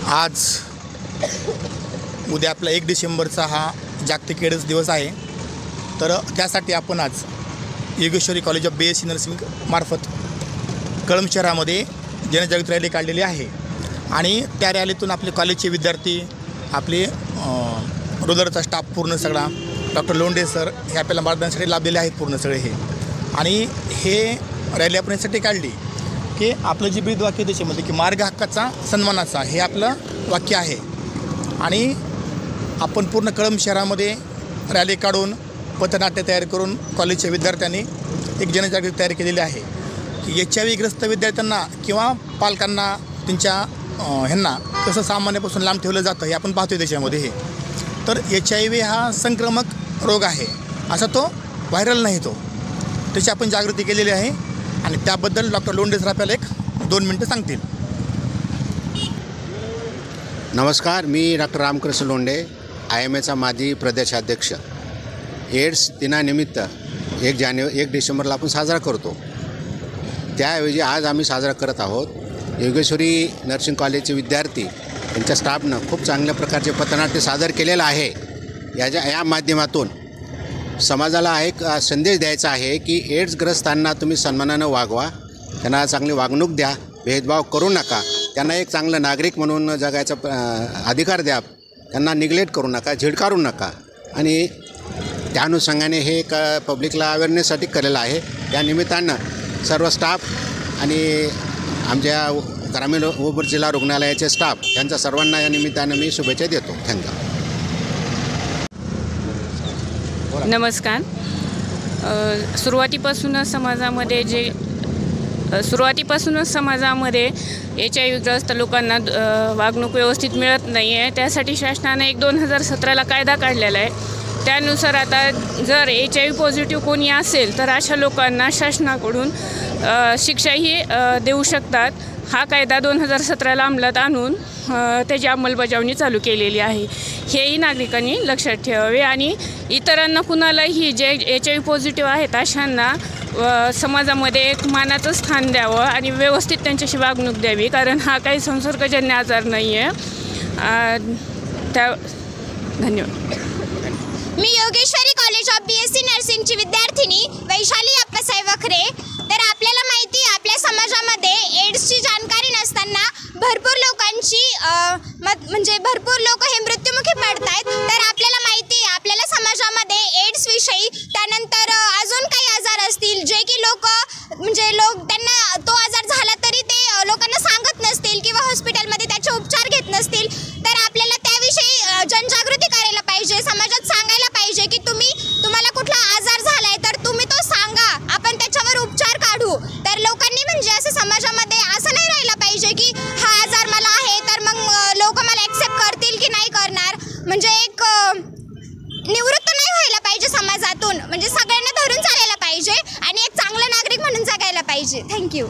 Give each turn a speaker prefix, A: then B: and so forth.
A: आज उद्या आपला 1 डिसेंबरचा हा जागतिक एड्स दिवस आहे। तर त्यासाठी आपण आज Yogeshwari college of BSc nursing मार्फत कळंब शहरामध्ये जनजागृती रॅली काढलेली आहे आणि त्या रॅलीतून आपले कॉलेजचे विद्यार्थी, आपले रुदरचा स्टाफ पूर्ण सगळा, डॉक्टर लोंढे सर हे आपल्याला मार्गदर्शनासाठी लाभलेले आहेत पूर्ण सगळे हे। आणि हे रॅली आपण यासाठी काढली की आपलं जे ब्रीद वाक्य त्याच्यामध्ये की मार्ग हक्काचा सन्मानाचा हे आपलं वाक्य आहे। आणि आपण पूर्ण कळंब शहरामध्ये रॅली काढून पथनाट्य तयार करून कॉलेजच्या विद्यार्थ्यांनी एक जनजागृती तयार केलेली आहे की HIV ग्रस्त विद्यार्थ्यांना किंवा पालकांना त्यांच्या ह्यांना कसं सामान्यापासून लांब ठेवलं जातं हे आपण पाहतोय त्याच्यामध्ये हे। तर HIV हा संक्रमक रोग आहे, असा तो व्हायरल नाही, तो त्याची आपण जागृती केलेली आहे आणि त्याबद्दल डॉक्टर लोंढे सर आपल्याला 1-2 मिनटं सांगतील।
B: नमस्कार, मी डॉक्टर रामकृष्ण लोंढे, IMAचा माजी प्रदेशाध्यक्ष। एड्स दिनानिमित्त 1 डिसेंबरला आपण साजरा करतो, त्याऐवजी आज आम्ही साजरा करत आहोत। योगेश्वरी नर्सिंग कॉलेजचे विद्यार्थी त्यांच्या स्टाफनं खूप चांगल्या प्रकारचे पथनाट्य सादर केलेलं आहे। या माध्यमातून समाजाला एक संदेश द्यायचा आहे की एड्सग्रस्तांना तुम्ही सन्मानानं वागवा, त्यांना चांगली वागणूक द्या, भेदभाव करू नका, त्यांना एक चांगलं नागरिक म्हणून जगायचा अधिकार द्या, त्यांना निग्लेक्ट करू नका, झिडकारू नका। आणि त्या अनुषंगाने हे एक पब्लिकला अवेअरनेससाठी केलेलं आहे। त्या निमित्तानं सर्व स्टाफ आणि आमच्या ग्रामीण उपर जिल्हा रुग्णालयाचे स्टाफ यांचा सर्वांना या निमित्तानं मी शुभेच्छा देतो। थँक्यू।
C: नमस्कार। सुरुवातीपासूनच समाजामध्ये HIV ग्रस्त लोकांना वागणूक व्यवस्थित मिळत नाही आहे, त्यासाठी शासनाने 2017ला कायदा काढलेला आहे। त्यानुसार आता जर HIV पॉझिटिव्ह कोणी असेल तर अशा लोकांना शासनाकडून शिक्षाही देऊ शकतात। हा कायदा 2017ला अंमलात आणून त्याची अंमलबजावणी चालू केलेली आहे, हेही नागरिकांनी लक्षात ठेवावे। आणि इतरांना कुणालाही जे HIV पॉझिटिव्ह आहेत अशांना समाजामध्ये एक मानाचं स्थान द्यावं आणि व्यवस्थित त्यांच्याशी वागणूक द्यावी, कारण हा काही संसर्गजन्य आजार नाही आहे। धन्यवाद।
D: मी योगेश्वरी कॉलेज ऑफ BSc नर्सिंगची विद्यार्थिनी वैशाली अप्पासाहेब वखरे। तर आपल्याला माहिती आहे, आपल्या समाजामध्ये एड्सची जाणकारी नसताना भरपूर लोकांची भरपूर लोक हे मृत्युमुखी पडत आहेत। तर आपल्याला माहिती आहे, आपल्याला समाजामध्ये एड्सविषयी, त्यानंतर अजून काही आजार असतील जे की लोक त्यांना तो आजार झाला तरी ते लोकांना सांगत नसतील किंवा हॉस्पिटलमध्ये त्याचे उपचार घेत नसतील, तर आपल्याला त्याविषयी जनजागृती करायला पाहिजे, समाजात सांगायला पाहिजे की तुम्हाला कुठला आजार झाला आहे तर तुम्ही तो सांगा, आपण त्याच्यावर उपचार काढू। तर लोकांनी असं समाजामध्ये असं नाही राहिलं पाहिजे की हा आजार मला आहे तर मग लोक मला ॲक्सेप्ट करतील की नाही करणार, एक निवृत्त नाही व्हायला पाहिजे समाजातून, सगळ्यांना धरून चालायला पाहिजे आणि एक चांगला नागरिक म्हणून जगायला पाहिजे। थँक्यू।